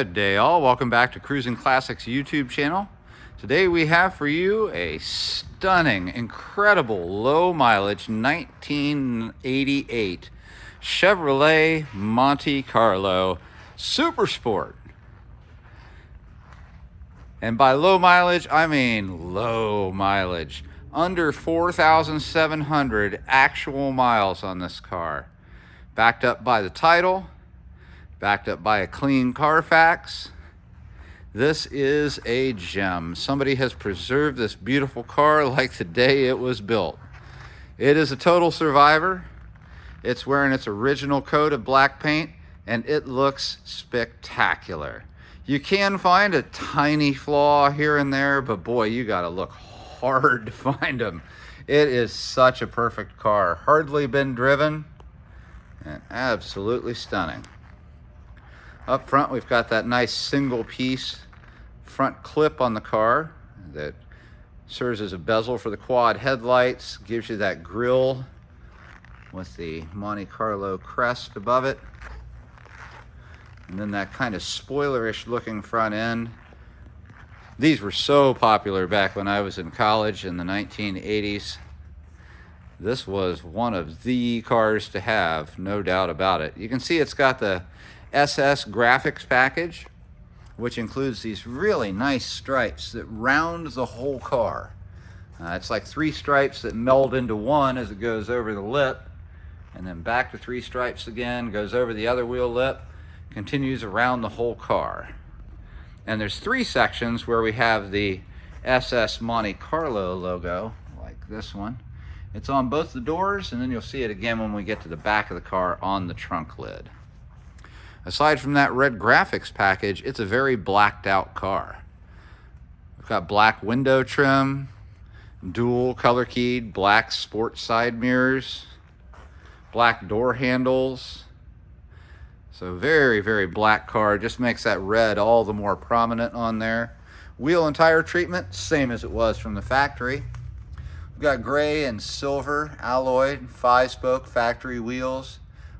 Good day all, welcome back to Cruisin Classics YouTube channel. Today we have for you a stunning, incredible low mileage 1988 Chevrolet Monte Carlo Super Sport. And by low mileage, I mean low mileage. Under 4,700 actual miles on this car. Backed up by the title, backed up by a clean Carfax. This is a gem. Somebody has preserved this beautiful car like the day it was built. It is a total survivor. It's wearing its original coat of black paint and it looks spectacular. You can find a tiny flaw here and there, but boy, you gotta look hard to find them. It is such a perfect car. Hardly been driven and absolutely stunning. Up front, we've got that nice single piece front clip on the car that serves as a bezel for the quad headlights, gives you that grille with the Monte Carlo crest above it. And then that kind of spoilerish looking front end. These were so popular back when I was in college in the 1980s. This was one of the cars to have, no doubt about it. You can see it's got the SS graphics package, which includes these really nice stripes that round the whole car. It's like 3 stripes that meld into one as it goes over the lip, and then back to 3 stripes again, goes over the other wheel lip, continues around the whole car. And there's 3 sections where we have the SS Monte Carlo logo, like this one. It's on both the doors, and then you'll see it again when we get to the back of the car on the trunk lid. Aside from that red graphics package, it's a very blacked out car. We've got black window trim, dual color keyed black sport side mirrors, black door handles. So very, very black car. Just makes that red all the more prominent on there. Wheel and tire treatment, same as it was from the factory. We've got gray and silver alloy 5-spoke factory wheels.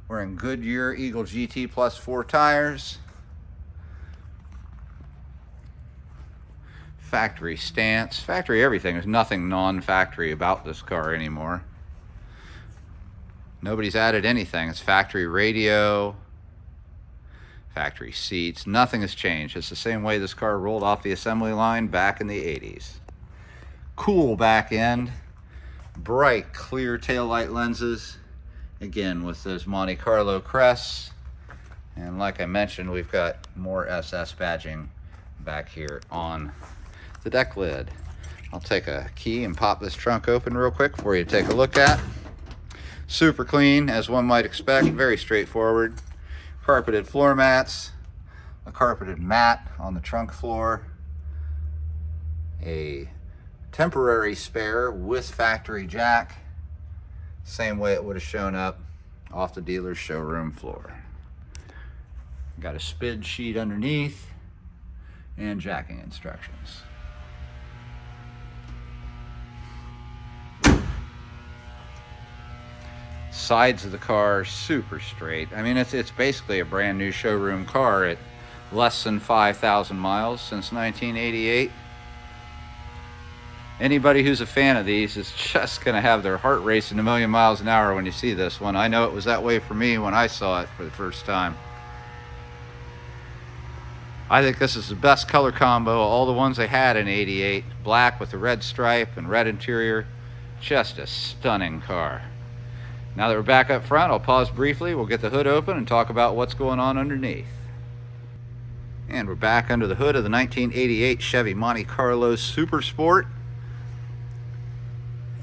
We're in Goodyear Eagle GT Plus 4 tires. Factory stance, factory everything. There's nothing non-factory about this car anymore. Nobody's added anything. It's factory radio, factory seats. Nothing has changed. It's the same way this car rolled off the assembly line back in the 80s. Cool back end, bright clear taillight lenses. Again, with those Monte Carlo crests. And like I mentioned, we've got more SS badging back here on the deck lid. I'll take a key and pop this trunk open real quick for you to take a look at. Super clean, as one might expect, very straightforward. Carpeted floor mats, a carpeted mat on the trunk floor, a temporary spare with factory jack, same way it would have shown up off the dealer's showroom floor. Got a spid sheet underneath and jacking instructions. Sides of the car super straight. I mean, it's basically a brand new showroom car at less than 5,000 miles since 1988. Anybody who's a fan of these is just going to have their heart racing a million miles an hour when you see this one. I know it was that way for me when I saw it for the first time. I think this is the best color combo of all the ones they had in '88. Black with the red stripe and red interior. Just a stunning car. Now that we're back up front, I'll pause briefly. We'll get the hood open and talk about what's going on underneath. And we're back under the hood of the 1988 Chevy Monte Carlo Super Sport.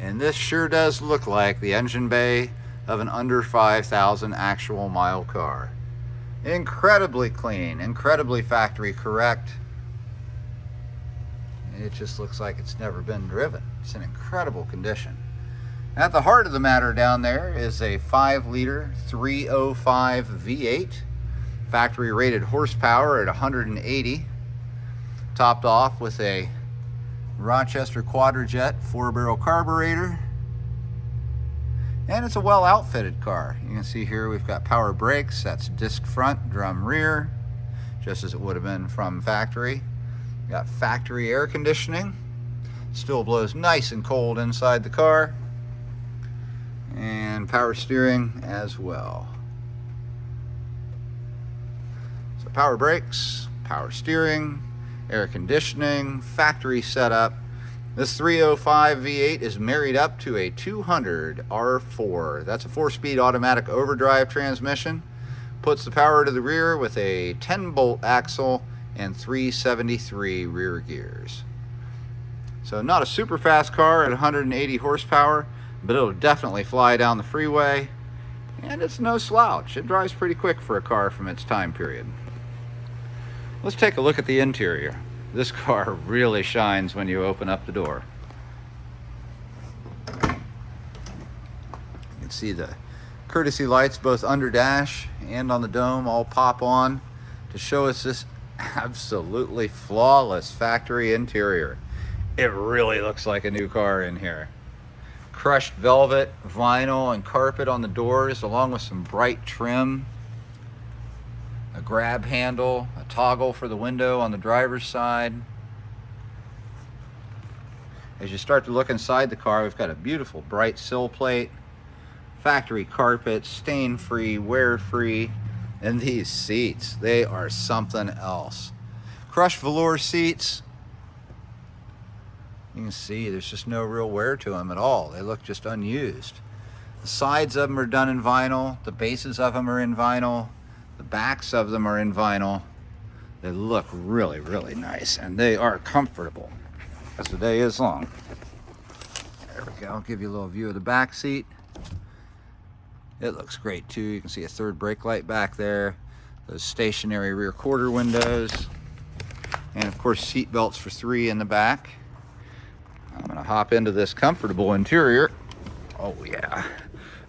And this sure does look like the engine bay of an under 5,000 actual mile car. Incredibly clean, incredibly factory correct. It just looks like it's never been driven. It's in incredible condition. At the heart of the matter down there is a 5-liter 305 V8, factory rated horsepower at 180, topped off with a Rochester Quadrajet 4-barrel carburetor. And it's a well outfitted car. You can see here we've got power brakes, that's disc front, drum rear. just as it would have been from factory. Got factory air conditioning. Still blows nice and cold inside the car. And power steering as well. So power brakes, power steering, air conditioning, factory setup. This 305 V8 is married up to a 200 R4. That's a 4-speed automatic overdrive transmission. Puts the power to the rear with a 10-bolt axle and 373 rear gears. So not a super fast car at 180 horsepower, but it'll definitely fly down the freeway. And it's no slouch. It drives pretty quick for a car from its time period. Let's take a look at the interior. This car really shines when you open up the door. You can see the courtesy lights both under dash and on the dome all pop on to show us this absolutely flawless factory interior. It really looks like a new car in here. Crushed velvet, vinyl, and carpet on the doors, along with some bright trim. A grab handle, a toggle for the window on the driver's side. As you start to look inside the car, we've got a beautiful bright sill plate, factory carpet, stain-free, wear-free, and these seats, they are something else. Crushed velour seats. You can see there's just no real wear to them at all. They look just unused. The sides of them are done in vinyl. The bases of them are in vinyl. The backs of them are in vinyl. They look really, really nice, and they are comfortable as the day is long. There we go. I'll give you a little view of the back seat. It looks great too. You can see a third brake light back there. Those stationary rear quarter windows. And of course, seat belts for 3 in the back. I'm gonna hop into this comfortable interior. Oh yeah.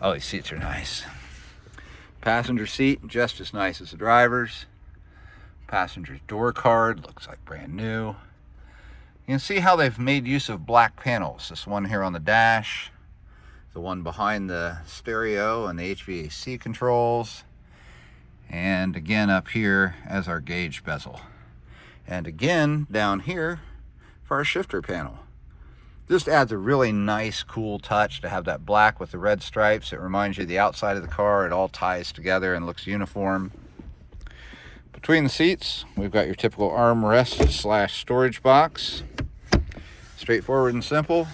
Oh, these seats are nice. Passenger seat, just as nice as the driver's. Passenger's door card, looks like brand new. You can see how they've made use of black panels. This one here on the dash, the one behind the stereo and the HVAC controls, and again up here as our gauge bezel. And again down here for our shifter panel. Just adds a really nice, cool touch to have that black with the red stripes. It reminds you of the outside of the car. It all ties together and looks uniform. Between the seats, we've got your typical armrest / storage box. Straightforward and simple.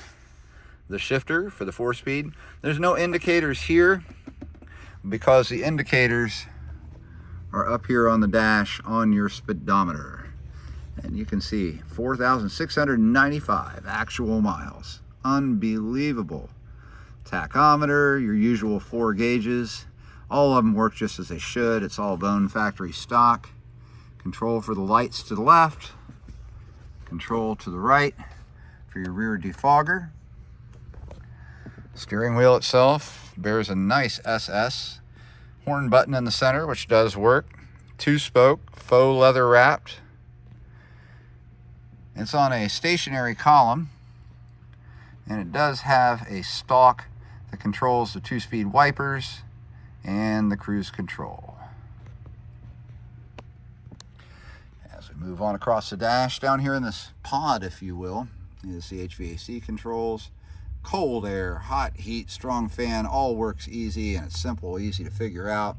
The shifter for the 4-speed. There's no indicators here because the indicators are up here on the dash on your speedometer. And you can see 4,695 actual miles. Unbelievable. Tachometer, your usual 4 gauges. All of them work just as they should. It's all bone factory stock. Control for the lights to the left. Control to the right for your rear defogger. Steering wheel itself bears a nice SS. Horn button in the center, which does work. 2-spoke, faux leather wrapped. It's on a stationary column, and it does have a stalk that controls the 2-speed wipers and the cruise control. As we move on across the dash, down here in this pod, if you will, is the HVAC controls. Cold air, hot heat, strong fan, all works easy, and it's simple, easy to figure out.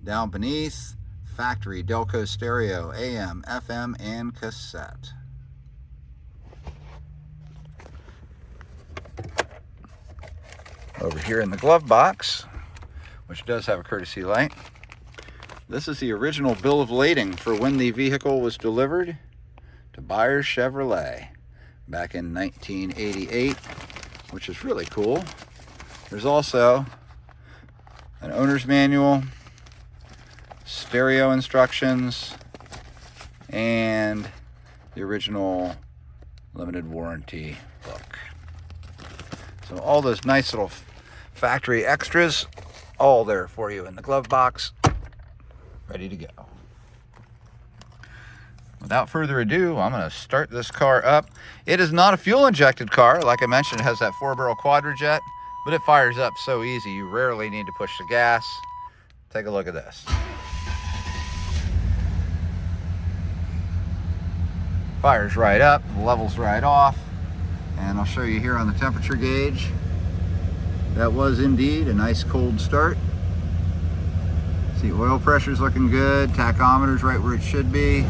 Down beneath, factory Delco stereo, AM, FM, and cassette. Over here in the glove box, which does have a courtesy light, this is the original bill of lading for when the vehicle was delivered to Buyers Chevrolet back in 1988, which is really cool. There's also an owner's manual, stereo instructions, and the original limited warranty book. So all those nice little factory extras, all there for you in the glove box, ready to go. Without further ado, I'm going to start this car up. It is not a fuel-injected car. Like I mentioned, it has that 4-barrel quadrajet, but it fires up so easy, you rarely need to push the gas. Take a look at this. Fires right up, levels right off, and I'll show you here on the temperature gauge. That was indeed a nice cold start. See, oil pressure's looking good, tachometer's right where it should be.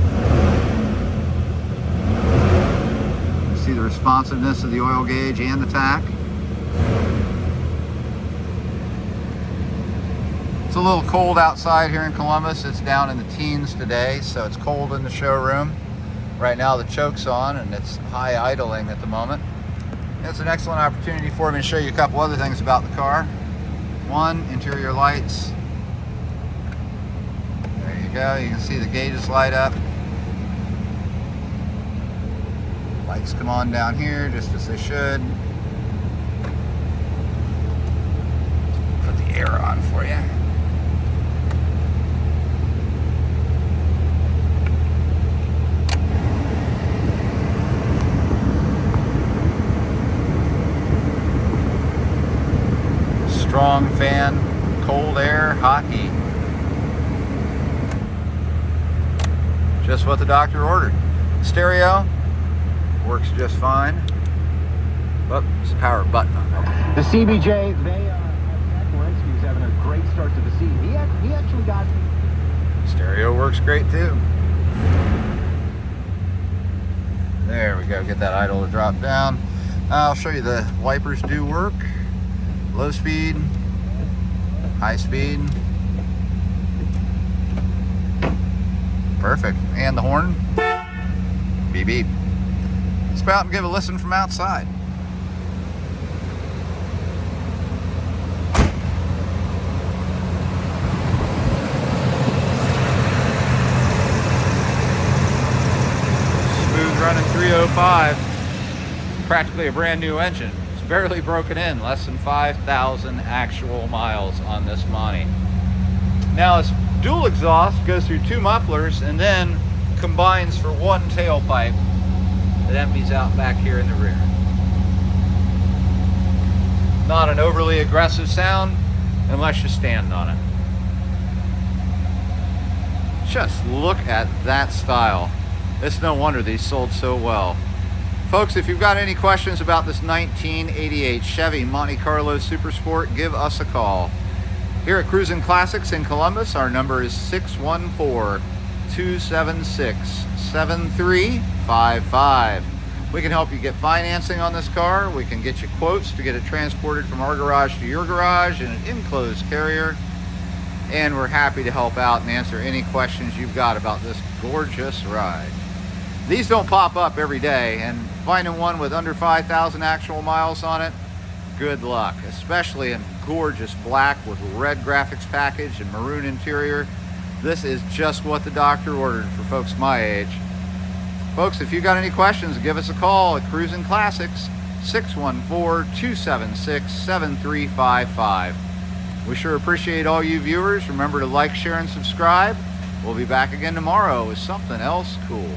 You see the responsiveness of the oil gauge and the tach. It's a little cold outside here in Columbus. It's down in the teens today, so it's cold in the showroom. Right now the choke's on and it's high idling at the moment. It's an excellent opportunity for me to show you a couple other things about the car. One, interior lights. There you go, you can see the gauges light up. Lights come on down here just as they should. Put the air on for you. Strong fan, cold air, hot heat. Just what the doctor ordered. Stereo works just fine. Oh, there's a power button on there. The CBJ, Walensky's having a great start to the season. He actually got... Stereo works great too. There we go, get that idle to drop down. I'll show you the wipers do work. Low speed, high speed. Perfect. And the horn. Beep beep. Let's go out and give a listen from outside. Smooth running 305. Practically a brand new engine. Barely broken in, less than 5,000 actual miles on this Monte. Now this dual exhaust goes through two mufflers and then combines for one tailpipe that empties out back here in the rear. Not an overly aggressive sound unless you stand on it. Just look at that style. It's no wonder these sold so well. Folks, if you've got any questions about this 1988 Chevy Monte Carlo Super Sport, give us a call. Here at Cruisin Classics in Columbus, our number is 614-276-7355. We can help you get financing on this car. We can get you quotes to get it transported from our garage to your garage in an enclosed carrier. And we're happy to help out and answer any questions you've got about this gorgeous ride. These don't pop up every day, and finding one with under 5,000 actual miles on it, good luck, especially in gorgeous black with red graphics package and maroon interior. This is just what the doctor ordered for folks my age. Folks, if you got any questions, give us a call at Cruisin Classics, 614-276-7355. We sure appreciate all you viewers. Remember to like, share, and subscribe. We'll be back again tomorrow with something else cool.